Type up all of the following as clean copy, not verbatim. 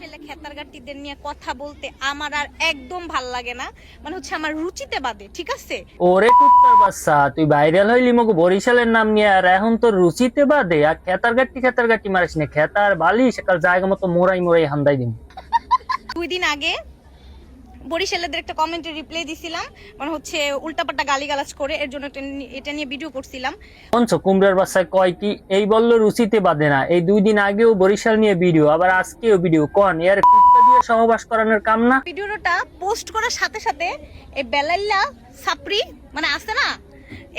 বরিশালে খেতারগাটিদের নিয়ে কথা বলতে আমার আর একদম ভাল লাগে না, মানে হচ্ছে আমার রুচিতে বাদে, ঠিক আছে? ওরে কুত্তার বাচ্চা, তুই ভাইরাল হইলি মগো বরিশালের নাম নিয়ে, আর এখন তোর রুচিতে বাদে। আর খেতারগাটি মারিস না, খেতার বালি সকাল জায়গা মতো মোড়াই হান্দাই দিন। 2 দিন আগে বরিশালেদের একটা কমেন্টে রিপ্লাই দিছিলাম, মানে হচ্ছে উল্টাপাল্টা গালিগালাজ করে, এর জন্য এটা নিয়ে ভিডিও করছিলাম। শুনছো কুমড়ার বাচ্চায় কয় কি, এই বললো রুচিতে বাদে না। এই 2 দিন আগেও বরিশাল নিয়ে ভিডিও, আবার আজকেও ভিডিও। কোন এর কুত্তা দিয়ে সহবাস করানোর কাম না? ভিডিওটা পোস্ট করার সাথে সাথে এই বেলাল্লা সাপড়ি, মানে আছে না,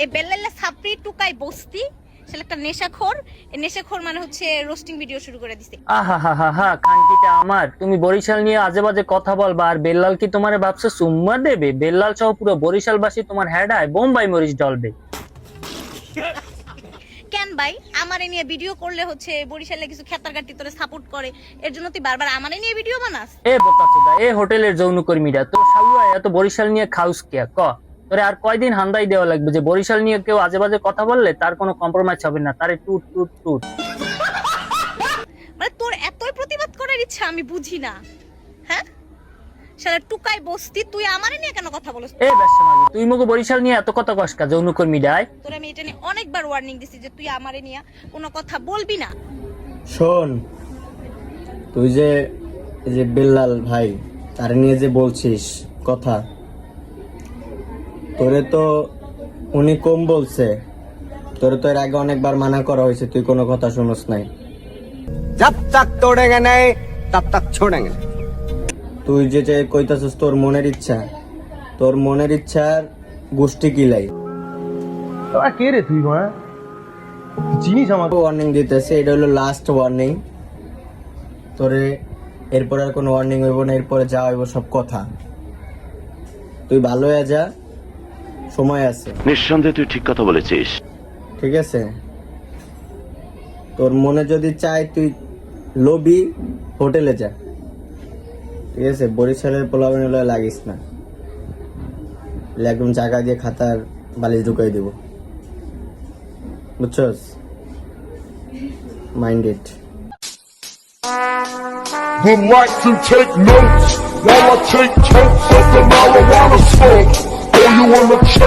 এই বেলাল্লা সাপড়ি টুকাই বস্তি, সে একটা নেশাখোর, এই নেশাখোর মানে হচ্ছে রোস্টিং ভিডিও শুরু করে দিছে। আহা হা হা হা, কানকিটা আমার, তুমি বরিশাল নিয়ে আজে বাজে কথা বলবা, আর বেল্লাল কি তোমারে ভাবছো চুম্মা দেবে? বেল্লাল সহ পুরো বরিশালবাসী তোমার হেডায় বোম্বাই মরিচ ডলবে। কেন ভাই আমারে নিয়ে ভিডিও করলে হচ্ছে বরিশালে কিছু খেতারগাটি তোরে সাপোর্ট করে, এর জন্য তুই বারবার আমারে নিয়ে ভিডিও বানাস? এ বোকাচোদা, এ হোটেলের যৌনকর্মীরা তো সাউয়া এত বরিশাল নিয়ে খাউস কে ক? তোরে আর কয়দিন হান্দাই দেওয়া লাগবে যে বরিশাল নিয়ে কেউ আজে বাজে কথা বললে তার কোনো কম্প্রোমাইজ হবে না, তারে টুট টুট টুট। মানে তোর এতই প্রতিবাদ করার ইচ্ছা আমি বুঝি না, হ্যাঁ? শালা টুকাই বস্তি, তুই আমারে নিয়ে কেন কথা বলছ? এ ব্যবসা মাগি, তুই মগো বরিশাল নিয়ে এত কথা কসকা যৌনকর্মীরাই? তোর আমি এটা নিয়ে অনেকবার ওয়ার্নিং দিছি যে তুই আমারে নিয়ে কোনো কথা বলবি না। শোন, তুই যে এই যে বেল্লাল ভাই তার নিয়ে যে বলছিস কথা, তোরে তো উনি কম বলছে, তোরে তো এর আগে অনেকবার মানা করা হয়েছে, তুই কোনো কথা শুনস নাই। जब तक तोड़ेंगे नहीं तब तक छोड़ेंगे। তুই যে কইতাছিস তোর মনের ইচ্ছা, তোর মনের ইচ্ছার গোষ্ঠী কিলাই। তোরা কে রে তুই? মা চিনিস আমাকে? ওয়ার্নিং দিতেছে, এটা হলো লাস্ট ওয়ার্নিং। তোরে এরপর আর কোনো ওয়ার্নিং হইব না, এরপরে যা হইব সব কথা। তুই ভালো হয়ে যা, সময় আছে। নিঃসন্দেহে তুই ঠিক কথা বলেছিস। ঠিক আছে, তোর মনে যদি চায় তুই লবি হোটেলে যা, ঠিক আছে? বরিশালের পোলাপানি লয়ে লাগিস না, একদম জায়গা দিয়ে খাতার বালিশ ঢুকাই দেব, বুঝছস? Mind it. Would like to take notes while I take totes of the marijuana smoke. Oh, you wanna check?